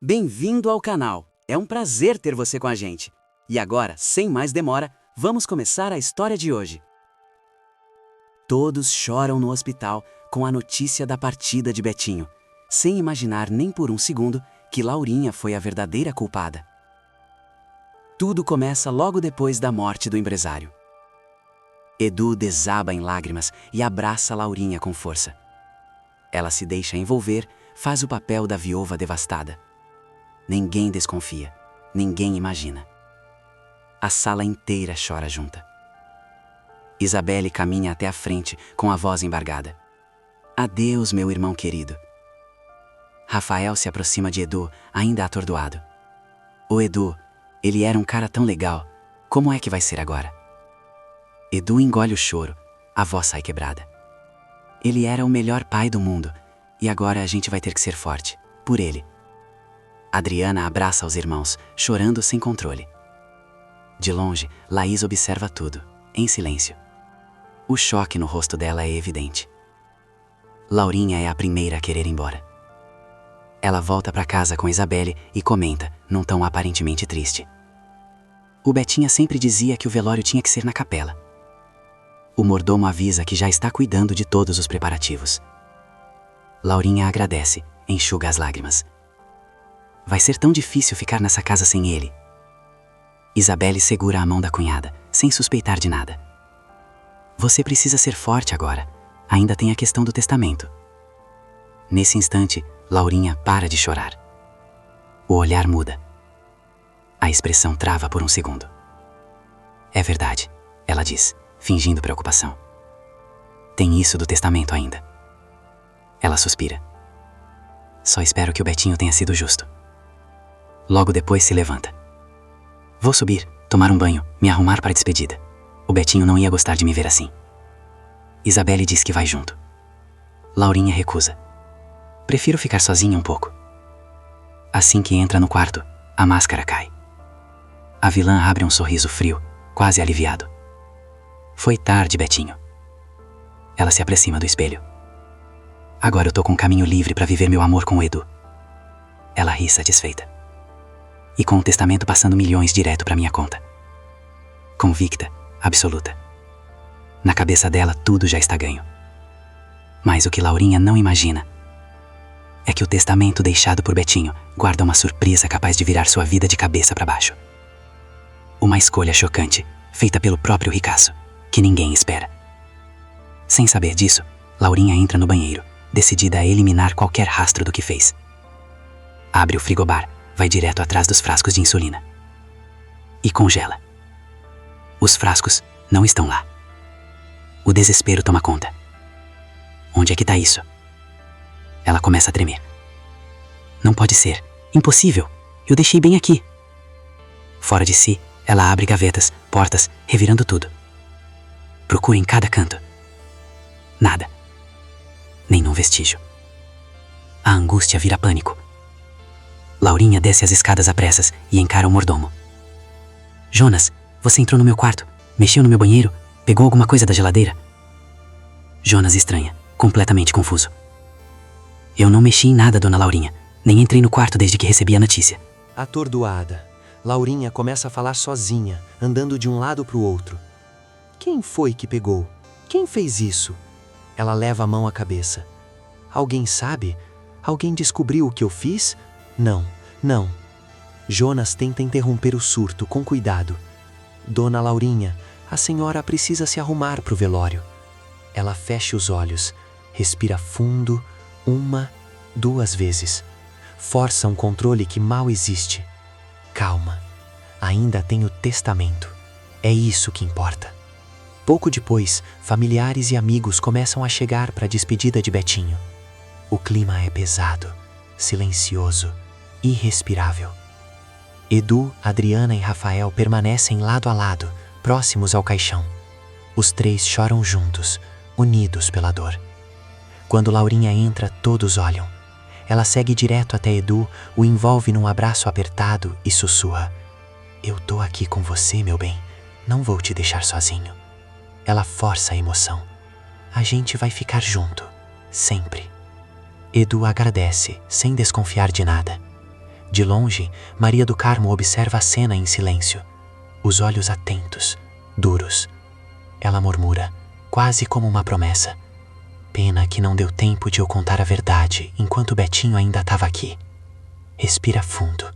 Bem-vindo ao canal. É um prazer ter você com a gente. E agora, sem mais demora, vamos começar a história de hoje. Todos choram no hospital com a notícia da partida de Betinho, sem imaginar nem por um segundo que Laurinha foi a verdadeira culpada. Tudo começa logo depois da morte do empresário. Edu desaba em lágrimas e abraça Laurinha com força. Ela se deixa envolver, faz o papel da viúva devastada. Ninguém desconfia, ninguém imagina. A sala inteira chora junta. Isabelle caminha até a frente com a voz embargada. Adeus, meu irmão querido. Rafael se aproxima de Edu, ainda atordoado. O Edu, ele era um cara tão legal, como é que vai ser agora? Edu engole o choro, a voz sai quebrada. Ele era o melhor pai do mundo, e agora a gente vai ter que ser forte, por ele. Adriana abraça os irmãos, chorando sem controle. De longe, Laís observa tudo, em silêncio. O choque no rosto dela é evidente. Laurinha é a primeira a querer ir embora. Ela volta para casa com Isabelle e comenta, num tom aparentemente triste. O Betinha sempre dizia que o velório tinha que ser na capela. O mordomo avisa que já está cuidando de todos os preparativos. Laurinha agradece, enxuga as lágrimas. Vai ser tão difícil ficar nessa casa sem ele. Isabelle segura a mão da cunhada, sem suspeitar de nada. Você precisa ser forte agora. Ainda tem a questão do testamento. Nesse instante, Laurinha para de chorar. O olhar muda. A expressão trava por um segundo. É verdade, ela diz, fingindo preocupação. Tem isso do testamento ainda. Ela suspira. Só espero que o Betinho tenha sido justo. Logo depois se levanta. Vou subir, tomar um banho, me arrumar para a despedida. O Betinho não ia gostar de me ver assim. Isabelle diz que vai junto. Laurinha recusa. Prefiro ficar sozinha um pouco. Assim que entra no quarto, a máscara cai. A vilã abre um sorriso frio, quase aliviado. Foi tarde, Betinho. Ela se aproxima do espelho. Agora eu tô com um caminho livre para viver meu amor com o Edu. Ela ri satisfeita. E com o testamento passando milhões direto para minha conta. Convicta, absoluta. Na cabeça dela tudo já está ganho. Mas o que Laurinha não imagina é que o testamento deixado por Betinho guarda uma surpresa capaz de virar sua vida de cabeça para baixo. Uma escolha chocante, feita pelo próprio ricaço, que ninguém espera. Sem saber disso, Laurinha entra no banheiro, decidida a eliminar qualquer rastro do que fez. Abre o frigobar, vai direto atrás dos frascos de insulina. E congela. Os frascos não estão lá. O desespero toma conta. Onde é que tá isso? Ela começa a tremer. Não pode ser. Impossível. Eu deixei bem aqui. Fora de si, ela abre gavetas, portas, revirando tudo. Procura em cada canto. Nada. Nenhum vestígio. A angústia vira pânico. Laurinha desce as escadas a pressas e encara o mordomo. Jonas, você entrou no meu quarto, mexeu no meu banheiro, pegou alguma coisa da geladeira? Jonas estranha, completamente confuso. Eu não mexi em nada, dona Laurinha, nem entrei no quarto desde que recebi a notícia. Atordoada, Laurinha começa a falar sozinha, andando de um lado para o outro. Quem foi que pegou? Quem fez isso? Ela leva a mão à cabeça. Alguém sabe? Alguém descobriu o que eu fiz? Não, não. Jonas tenta interromper o surto com cuidado. Dona Laurinha, a senhora precisa se arrumar para o velório. Ela fecha os olhos, respira fundo, 1, 2 vezes. Força um controle que mal existe. Calma, ainda tem o testamento. É isso que importa. Pouco depois, familiares e amigos começam a chegar para a despedida de Betinho. O clima é pesado, silencioso, irrespirável. Edu, Adriana e Rafael permanecem lado a lado, próximos ao caixão. Os 3 choram juntos, unidos pela dor. Quando Laurinha entra, todos olham. Ela segue direto até Edu, o envolve num abraço apertado e sussurra. Eu tô aqui com você, meu bem. Não vou te deixar sozinho. Ela força a emoção. A gente vai ficar junto, sempre. Edu agradece, sem desconfiar de nada. De longe, Maria do Carmo observa a cena em silêncio, os olhos atentos, duros. Ela murmura, quase como uma promessa: pena que não deu tempo de eu contar a verdade enquanto Betinho ainda estava aqui. Respira fundo.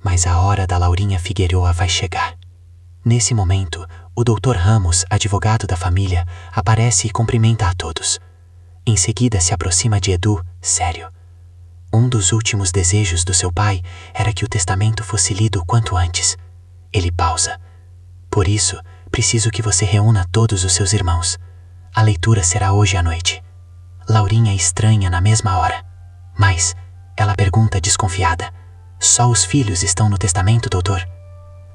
Mas a hora da Laurinha Figueroa vai chegar. Nesse momento, o Dr. Ramos, advogado da família, aparece e cumprimenta a todos. Em seguida se aproxima de Edu, sério. Um dos últimos desejos do seu pai era que o testamento fosse lido o quanto antes. Ele pausa. Por isso, preciso que você reúna todos os seus irmãos. A leitura será hoje à noite. Laurinha estranha na mesma hora. Mas, ela pergunta desconfiada: só os filhos estão no testamento, doutor?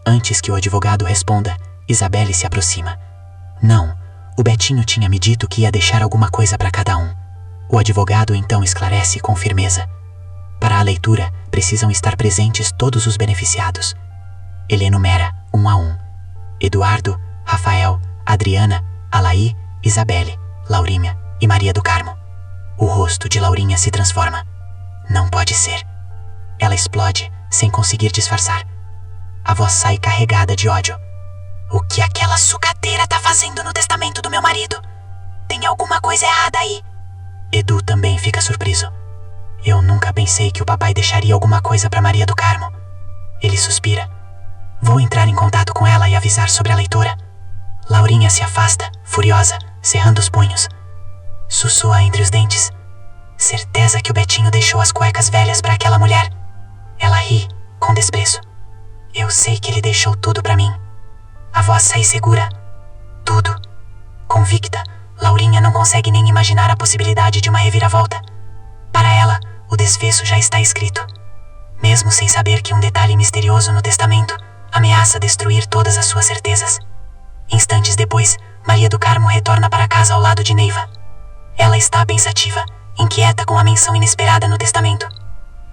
Antes que o advogado responda, Isabelle se aproxima. Não, o Betinho tinha me dito que ia deixar alguma coisa para cada um. O advogado então esclarece com firmeza: para a leitura, precisam estar presentes todos os beneficiados. Ele enumera, um a um: Eduardo, Rafael, Adriana, Alaí, Isabelle, Laurinha e Maria do Carmo. O rosto de Laurinha se transforma. Não pode ser. Ela explode, sem conseguir disfarçar. A voz sai carregada de ódio. O que aquela sucateira tá fazendo no testamento do meu marido? Tem alguma coisa errada aí. Edu também fica surpreso. Eu nunca pensei que o papai deixaria alguma coisa para Maria do Carmo. Ele suspira. Vou entrar em contato com ela e avisar sobre a leitura. Laurinha se afasta, furiosa, cerrando os punhos. Sussurra entre os dentes. Certeza que o Betinho deixou as cuecas velhas para aquela mulher. Ela ri, com desprezo. Eu sei que ele deixou tudo para mim. A voz sai segura. Tudo. Convicta, Laurinha não consegue nem imaginar a possibilidade de uma reviravolta. Para ela, o desfecho já está escrito. Mesmo sem saber que um detalhe misterioso no testamento ameaça destruir todas as suas certezas. Instantes depois, Maria do Carmo retorna para casa ao lado de Neiva. Ela está pensativa, inquieta com a menção inesperada no testamento.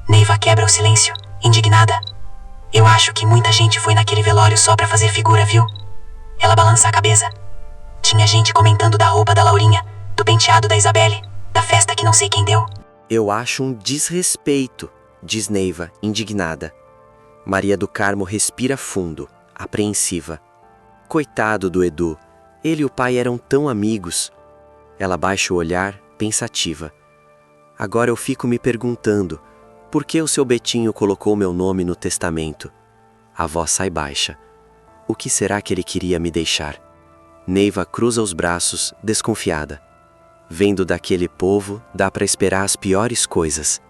Neiva quebra o silêncio, indignada. Eu acho que muita gente foi naquele velório só pra fazer figura, viu? Ela balança a cabeça. Tinha gente comentando da roupa da Laurinha, do penteado da Isabelle, da festa que não sei quem deu. Eu acho um desrespeito, diz Neiva, indignada. Maria do Carmo respira fundo, apreensiva. Coitado do Edu, ele e o pai eram tão amigos. Ela baixa o olhar, pensativa. Agora eu fico me perguntando, por que o seu Betinho colocou meu nome no testamento? A voz sai baixa. O que será que ele queria me deixar? Neiva cruza os braços, desconfiada. Vendo daquele povo, dá para esperar as piores coisas.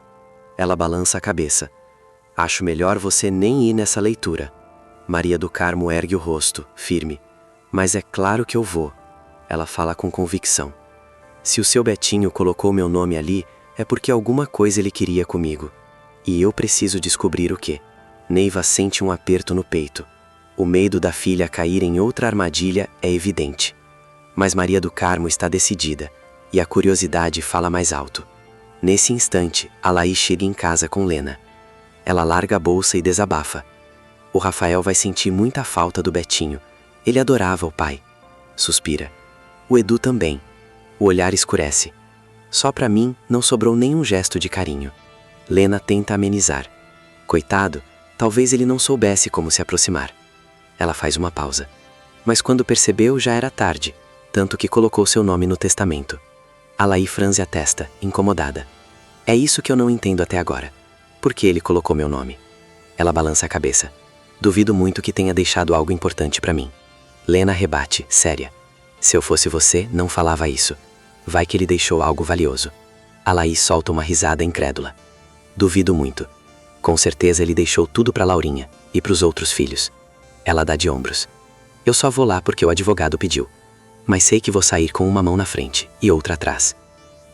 Ela balança a cabeça. Acho melhor você nem ir nessa leitura. Maria do Carmo ergue o rosto, firme. Mas é claro que eu vou. Ela fala com convicção. Se o seu Betinho colocou meu nome ali, é porque alguma coisa ele queria comigo. E eu preciso descobrir o quê. Neiva sente um aperto no peito. O medo da filha cair em outra armadilha é evidente. Mas Maria do Carmo está decidida, e a curiosidade fala mais alto. Nesse instante, Alaí chega em casa com Lena. Ela larga a bolsa e desabafa. O Rafael vai sentir muita falta do Betinho. Ele adorava o pai. Suspira. O Edu também. O olhar escurece. Só pra mim não sobrou nenhum gesto de carinho. Lena tenta amenizar. Coitado, talvez ele não soubesse como se aproximar. Ela faz uma pausa. Mas quando percebeu já era tarde, tanto que colocou seu nome no testamento. Alaí franze a testa, incomodada. É isso que eu não entendo até agora. Por que ele colocou meu nome? Ela balança a cabeça. Duvido muito que tenha deixado algo importante pra mim. Lena rebate, séria. Se eu fosse você, não falava isso. Vai que ele deixou algo valioso. Alaí solta uma risada incrédula. Duvido muito. Com certeza ele deixou tudo pra Laurinha e pros outros filhos. Ela dá de ombros. Eu só vou lá porque o advogado pediu. Mas sei que vou sair com uma mão na frente e outra atrás.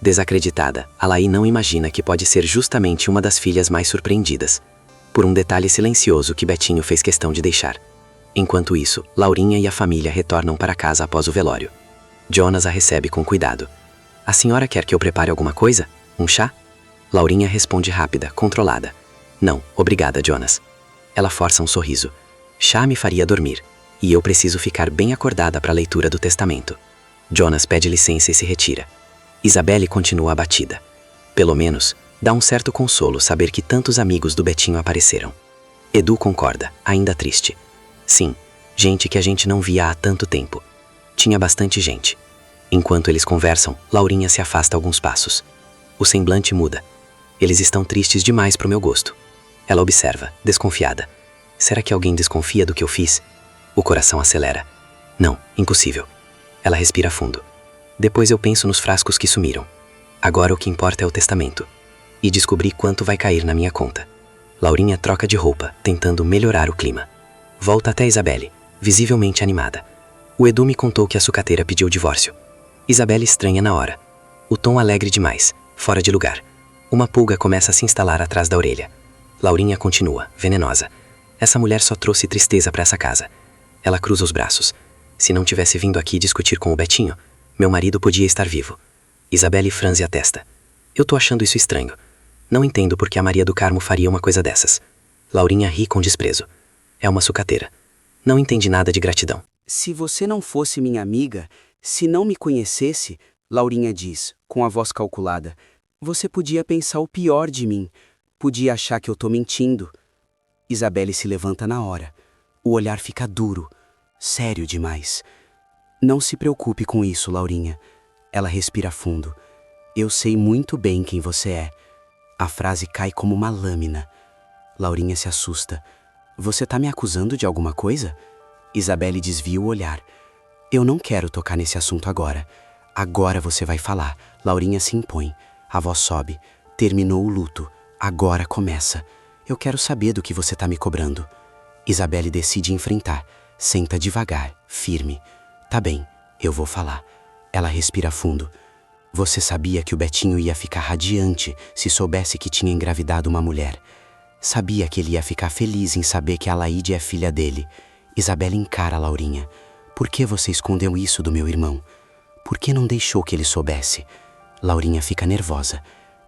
Desacreditada, Alaí não imagina que pode ser justamente uma das filhas mais surpreendidas, por um detalhe silencioso que Betinho fez questão de deixar. Enquanto isso, Laurinha e a família retornam para casa após o velório. Jonas a recebe com cuidado. A senhora quer que eu prepare alguma coisa? Um chá? Laurinha responde rápida, controlada. Não, obrigada, Jonas. Ela força um sorriso. Chá me faria dormir, e eu preciso ficar bem acordada para a leitura do testamento. Jonas pede licença e se retira. Isabelle continua abatida. Pelo menos, Dá um certo consolo saber que tantos amigos do Betinho apareceram. Edu concorda, ainda triste. Sim, gente que a gente não via há tanto tempo. Tinha bastante gente. Enquanto eles conversam, Laurinha se afasta alguns passos. O semblante muda. Eles estão tristes demais pro meu gosto. Ela observa, desconfiada. Será que alguém desconfia do que eu fiz? O coração acelera. Não, impossível. Ela respira fundo. Depois eu penso nos frascos que sumiram. Agora o que importa é o testamento. E descobrir quanto vai cair na minha conta. Laurinha troca de roupa, tentando melhorar o clima. Volta até Isabelle, visivelmente animada. O Edu me contou que a sucateira pediu o divórcio. Isabelle estranha na hora. O tom alegre demais, fora de lugar. Uma pulga começa a se instalar atrás da orelha. Laurinha continua, venenosa. Essa mulher só trouxe tristeza para essa casa. Ela cruza os braços. Se não tivesse vindo aqui discutir com o Betinho, meu marido podia estar vivo. Isabelle franze a testa. Eu tô achando isso estranho. Não entendo por que a Maria do Carmo faria uma coisa dessas. Laurinha ri com desprezo. É uma sucateira. Não entende nada de gratidão. Se você não fosse minha amiga, se não me conhecesse, Laurinha diz, com a voz calculada, você podia pensar o pior de mim. Podia achar que eu tô mentindo. Isabelle se levanta na hora. O olhar fica duro, sério demais. Não se preocupe com isso, Laurinha. Ela respira fundo. Eu sei muito bem quem você é. A frase cai como uma lâmina. Laurinha se assusta. Você tá me acusando de alguma coisa? Isabelle desvia o olhar. Eu não quero tocar nesse assunto agora. Agora você vai falar. Laurinha se impõe. A voz sobe. Terminou o luto. Agora começa. Eu quero saber do que você tá me cobrando. Isabelle decide enfrentar. Senta devagar, firme. Tá bem, eu vou falar. Ela respira fundo. Você sabia que o Betinho ia ficar radiante se soubesse que tinha engravidado uma mulher. Sabia que ele ia ficar feliz em saber que a Laíde é filha dele. Isabelle encara a Laurinha. Por que você escondeu isso do meu irmão? Por que não deixou que ele soubesse? Laurinha fica nervosa.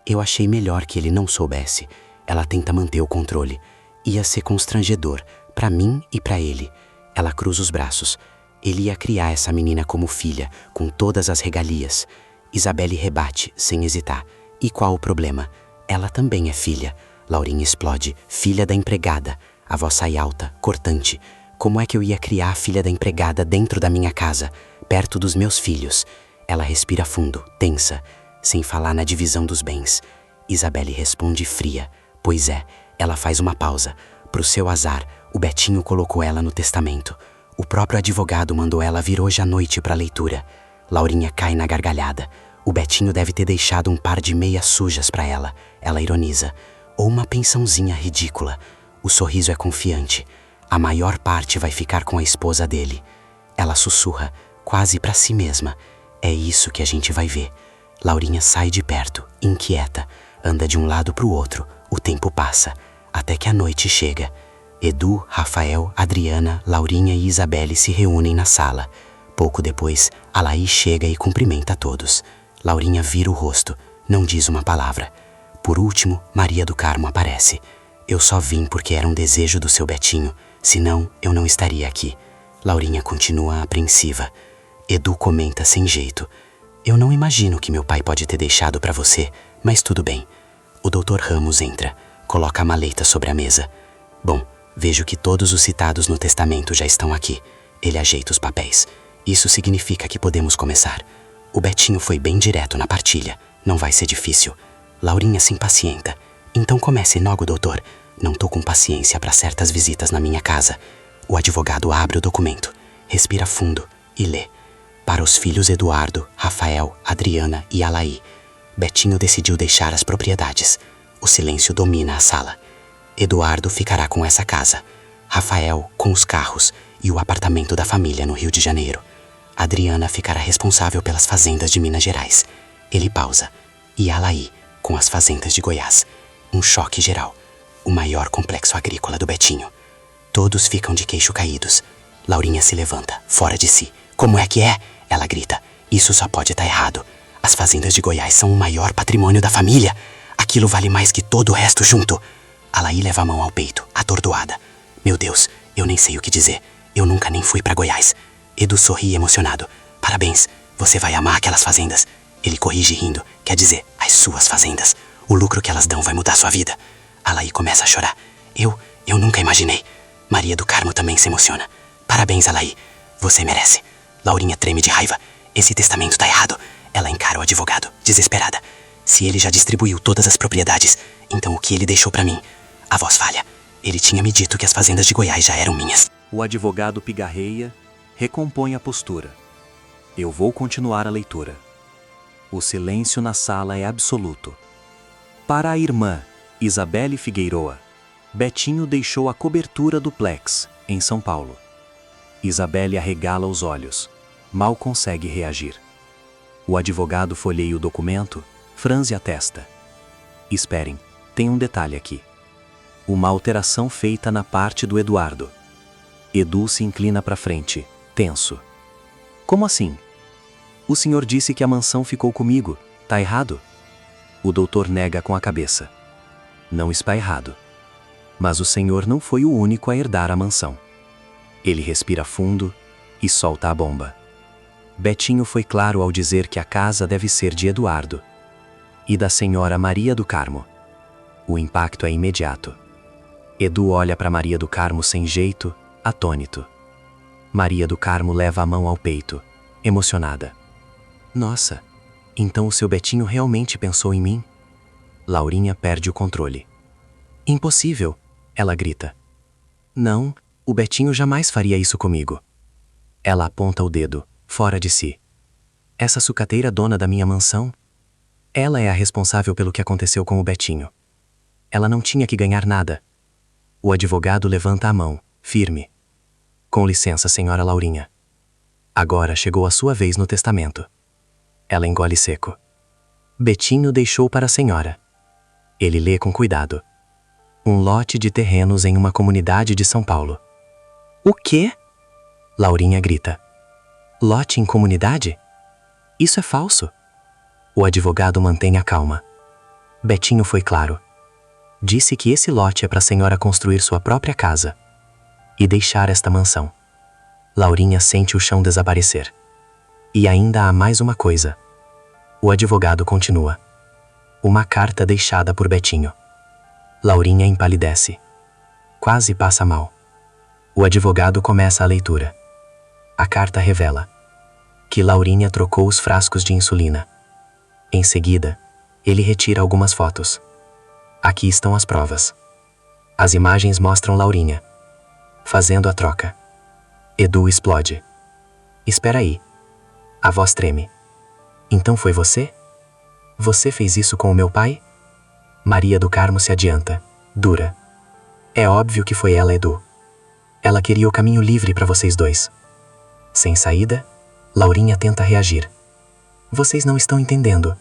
Eu achei melhor que ele não soubesse. Ela tenta manter o controle. Ia ser constrangedor, pra mim e pra ele. Ela cruza os braços. Ele ia criar essa menina como filha, com todas as regalias. Isabelle rebate, sem hesitar. E qual o problema? Ela também é filha. Laurinha explode. Filha da empregada. A voz sai alta, cortante. Como é que eu ia criar a filha da empregada dentro da minha casa, perto dos meus filhos? Ela respira fundo, tensa, sem falar na divisão dos bens. Isabelle responde fria. Pois é, ela faz uma pausa. Pro seu azar, o Betinho colocou ela no testamento. O próprio advogado mandou ela vir hoje à noite para leitura. Laurinha cai na gargalhada. O Betinho deve ter deixado um par de meias sujas para ela. Ela ironiza. Ou uma pensãozinha ridícula. O sorriso é confiante. A maior parte vai ficar com a esposa dele. Ela sussurra, quase para si mesma. É isso que a gente vai ver. Laurinha sai de perto, inquieta. Anda de um lado para o outro. O tempo passa, até que a noite chega. Edu, Rafael, Adriana, Laurinha e Isabelle se reúnem na sala. Pouco depois, a Laí chega e cumprimenta a todos. Laurinha vira o rosto, não diz uma palavra. Por último, Maria do Carmo aparece. Eu só vim porque era um desejo do seu Betinho, senão eu não estaria aqui. Laurinha continua apreensiva. Edu comenta sem jeito. Eu não imagino que meu pai pode ter deixado para você, mas tudo bem. O Dr. Ramos entra, coloca a maleta sobre a mesa. Bom, vejo que todos os citados no testamento já estão aqui. Ele ajeita os papéis. Isso significa que podemos começar. O Betinho foi bem direto na partilha. Não vai ser difícil. Laurinha se impacienta. Então comece logo, doutor. Não tô com paciência para certas visitas na minha casa. O advogado abre o documento, respira fundo e lê. Para os filhos Eduardo, Rafael, Adriana e Alaí. Betinho decidiu deixar as propriedades. O silêncio domina a sala. Eduardo ficará com essa casa. Rafael com os carros e o apartamento da família no Rio de Janeiro. Adriana ficará responsável pelas fazendas de Minas Gerais. Ele pausa. E Alaí com as fazendas de Goiás. Um choque geral. O maior complexo agrícola do Betinho. Todos ficam de queixo caídos. Laurinha se levanta, fora de si. Como é que é? Ela grita. Isso só pode estar errado. As fazendas de Goiás são o maior patrimônio da família. Aquilo vale mais que todo o resto junto. Alaí leva a mão ao peito, atordoada. Meu Deus, eu nem sei o que dizer. Eu nunca nem fui para Goiás. Edu sorri emocionado. Parabéns, você vai amar aquelas fazendas. Ele corrige rindo, quer dizer, as suas fazendas. O lucro que elas dão vai mudar sua vida. A Laí começa a chorar. Eu nunca imaginei. Maria do Carmo também se emociona. Parabéns, Alaí. Você merece. Laurinha treme de raiva. Esse testamento tá errado. Ela encara o advogado, desesperada. Se ele já distribuiu todas as propriedades, então o que ele deixou pra mim? A voz falha. Ele tinha me dito que as fazendas de Goiás já eram minhas. O advogado pigarreia, recompõe a postura. Eu vou continuar a leitura. O silêncio na sala é absoluto. Para a irmã, Isabelle Figueiroa, Betinho deixou a cobertura do Plex, em São Paulo. Isabelle arregala os olhos. Mal consegue reagir. O advogado folheia o documento, franze a testa. Esperem, tem um detalhe aqui. Uma alteração feita na parte do Eduardo. Edu se inclina para frente, tenso. Como assim? O senhor disse que a mansão ficou comigo, tá errado? O doutor nega com a cabeça. Não está errado. Mas o senhor não foi o único a herdar a mansão. Ele respira fundo e solta a bomba. Betinho foi claro ao dizer que a casa deve ser de Eduardo e da senhora Maria do Carmo. O impacto é imediato. Edu olha para Maria do Carmo sem jeito, atônito. Maria do Carmo leva a mão ao peito, emocionada. Nossa, então o seu Betinho realmente pensou em mim? Laurinha perde o controle. Impossível, ela grita. Não, o Betinho jamais faria isso comigo. Ela aponta o dedo, fora de si. Essa sucateira dona da minha mansão? Ela é a responsável pelo que aconteceu com o Betinho. Ela não tinha que ganhar nada. O advogado levanta a mão, firme. Com licença, senhora Laurinha. Agora chegou a sua vez no testamento. Ela engole seco. Betinho deixou para a senhora. Ele lê com cuidado. Um lote de terrenos em uma comunidade de São Paulo. O quê? Laurinha grita. Lote em comunidade? Isso é falso. O advogado mantém a calma. Betinho foi claro. Disse que esse lote é para a senhora construir sua própria casa e deixar esta mansão. Laurinha sente o chão desaparecer. E ainda há mais uma coisa. O advogado continua. Uma carta deixada por Betinho. Laurinha empalidece. Quase passa mal. O advogado começa a leitura. A carta revela que Laurinha trocou os frascos de insulina. Em seguida, ele retira algumas fotos. Aqui estão as provas. As imagens mostram Laurinha fazendo a troca. Edu explode. Espera aí. A voz treme. Então foi você? Você fez isso com o meu pai? Maria do Carmo se adianta, dura. É óbvio que foi ela, Edu. Ela queria o caminho livre para vocês dois. Sem saída, Laurinha tenta reagir. Vocês não estão entendendo.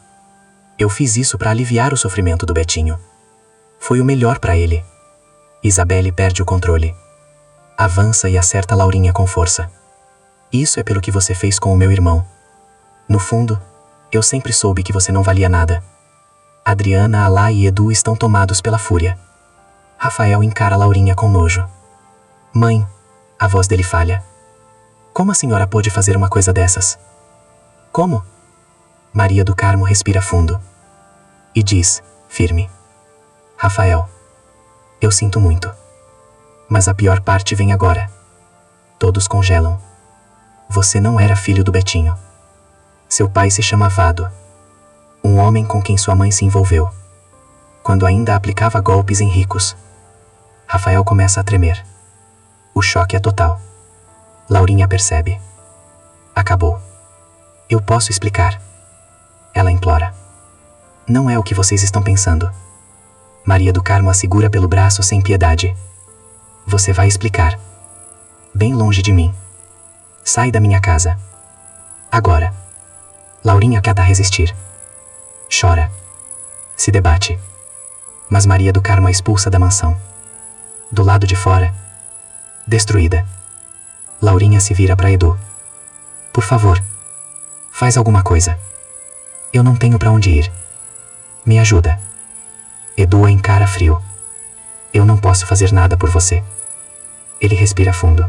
Eu fiz isso para aliviar o sofrimento do Betinho. Foi o melhor para ele. Isabelle perde o controle. Avança e acerta Laurinha com força. Isso é pelo que você fez com o meu irmão. No fundo, eu sempre soube que você não valia nada. Adriana, Alá e Edu estão tomados pela fúria. Rafael encara Laurinha com nojo. Mãe, a voz dele falha. Como a senhora pôde fazer uma coisa dessas? Como? Maria do Carmo respira fundo. E diz, firme. Rafael, eu sinto muito. Mas a pior parte vem agora. Todos congelam. Você não era filho do Betinho. Seu pai se chama Vado. Um homem com quem sua mãe se envolveu. Quando ainda aplicava golpes em ricos. Rafael começa a tremer. O choque é total. Laurinha percebe. Acabou. Eu posso explicar. Ela implora. Não é o que vocês estão pensando. Maria do Carmo a segura pelo braço sem piedade. Você vai explicar. Bem longe de mim. Sai da minha casa. Agora. Laurinha tenta resistir. Chora. Se debate. Mas Maria do Carmo a expulsa da mansão. Do lado de fora. Destruída. Laurinha se vira para Edu. Por favor. Faz alguma coisa. Eu não tenho para onde ir. Me ajuda. Edu a encara frio. Eu não posso fazer nada por você. Ele respira fundo.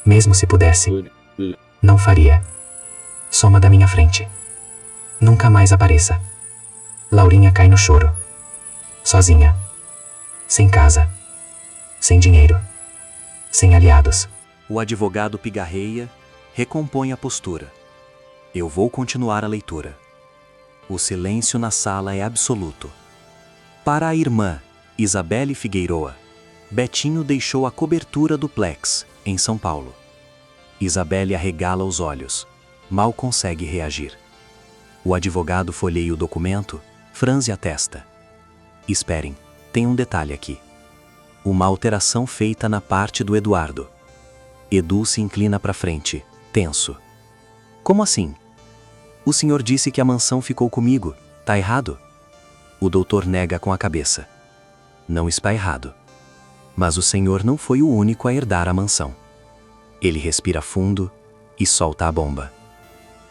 Mesmo se pudesse, não faria. Soma da minha frente. Nunca mais apareça. Laurinha cai no choro. Sozinha. Sem casa. Sem dinheiro. Sem aliados. O advogado pigarreia, recompõe a postura. Eu vou continuar a leitura. O silêncio na sala é absoluto. Para a irmã, Isabelle Figueiroa, Betinho deixou a cobertura do Plex, em São Paulo. Isabelle arregala os olhos. Mal consegue reagir. O advogado folheia o documento, franze a testa. Esperem, tem um detalhe aqui. Uma alteração feita na parte do Eduardo. Edu se inclina para frente, tenso. Como assim? O senhor disse que a mansão ficou comigo, tá errado? O doutor nega com a cabeça. Não está errado. Mas o senhor não foi o único a herdar a mansão. Ele respira fundo e solta a bomba.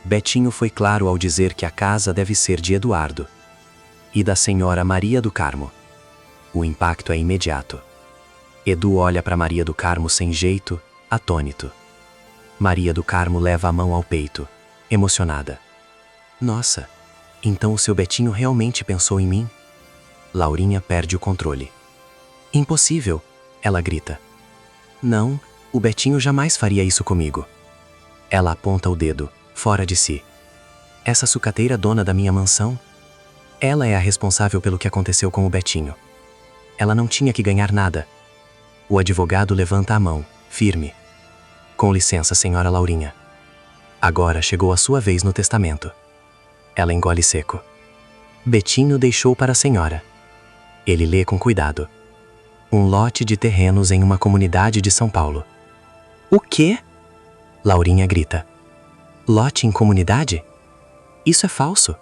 Betinho foi claro ao dizer que a casa deve ser de Eduardo e da senhora Maria do Carmo. O impacto é imediato. Edu olha para Maria do Carmo sem jeito, atônito. Maria do Carmo leva a mão ao peito, emocionada. Nossa, então o seu Betinho realmente pensou em mim? Laurinha perde o controle. Impossível, ela grita. Não, o Betinho jamais faria isso comigo. Ela aponta o dedo, fora de si. Essa sucateira dona da minha mansão? Ela é a responsável pelo que aconteceu com o Betinho. Ela não tinha que ganhar nada. O advogado levanta a mão, firme. Com licença, senhora Laurinha. Agora chegou a sua vez no testamento. Ela engole seco. Betinho deixou para a senhora. Ele lê com cuidado. Um lote de terrenos em uma comunidade de São Paulo. O quê? Laurinha grita. Lote em comunidade? Isso é falso.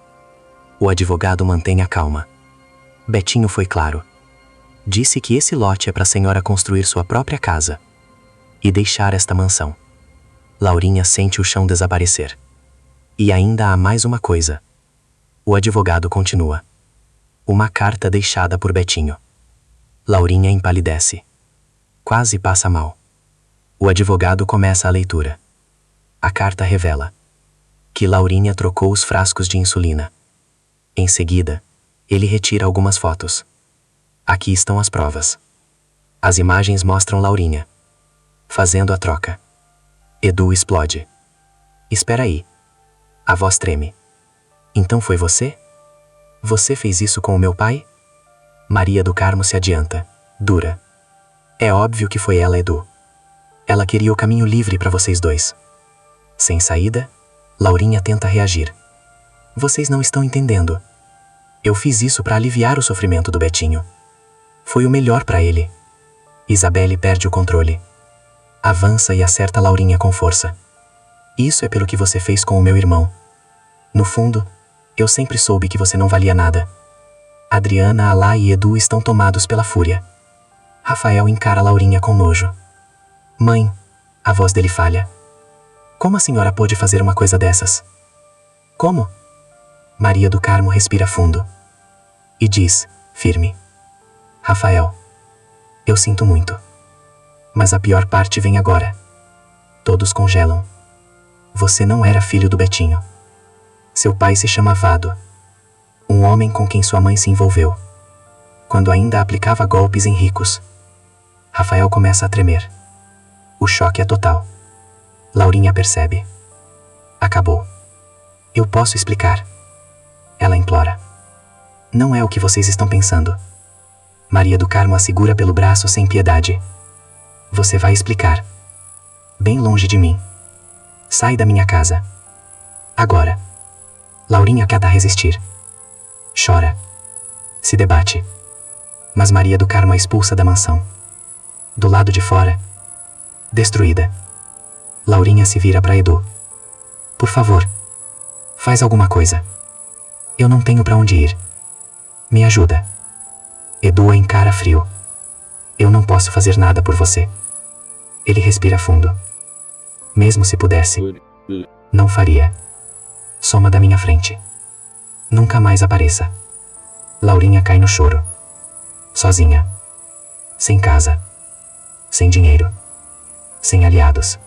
O advogado mantém a calma. Betinho foi claro. Disse que esse lote é para a senhora construir sua própria casa e deixar esta mansão. Laurinha sente o chão desaparecer. E ainda há mais uma coisa. O advogado continua. Uma carta deixada por Betinho. Laurinha empalidece. Quase passa mal. O advogado começa a leitura. A carta revela que Laurinha trocou os frascos de insulina. Em seguida, ele retira algumas fotos. Aqui estão as provas. As imagens mostram Laurinha fazendo a troca. Edu explode. Espera aí. A voz treme. Então foi você? Você fez isso com o meu pai? Maria do Carmo se adianta, dura. É óbvio que foi ela, Edu. Ela queria o caminho livre para vocês dois. Sem saída, Laurinha tenta reagir. Vocês não estão entendendo. Eu fiz isso para aliviar o sofrimento do Betinho. Foi o melhor para ele. Isabelle perde o controle. Avança e acerta Laurinha com força. Isso é pelo que você fez com o meu irmão. No fundo, eu sempre soube que você não valia nada. Adriana, Alá e Edu estão tomados pela fúria. Rafael encara Laurinha com nojo. Mãe, a voz dele falha. Como a senhora pôde fazer uma coisa dessas? Como? Maria do Carmo respira fundo e diz, firme. Rafael, eu sinto muito. Mas a pior parte vem agora. Todos congelam. Você não era filho do Betinho. Seu pai se chama Vado. Um homem com quem sua mãe se envolveu. Quando ainda aplicava golpes em ricos. Rafael começa a tremer. O choque é total. Laurinha percebe. Acabou. Eu posso explicar. Ela implora. Não é o que vocês estão pensando. Maria do Carmo a segura pelo braço sem piedade. Você vai explicar. Bem longe de mim. Sai da minha casa. Agora. Laurinha tenta resistir. Chora. Se debate. Mas Maria do Carmo a expulsa da mansão. Do lado de fora. Destruída. Laurinha se vira para Edu. Por favor. Faz alguma coisa. Eu não tenho para onde ir. Me ajuda. Edu a encara frio. Eu não posso fazer nada por você. Ele respira fundo. Mesmo se pudesse, não faria. Soma da minha frente. Nunca mais apareça. Laurinha cai no choro. Sozinha. Sem casa. Sem dinheiro. Sem aliados.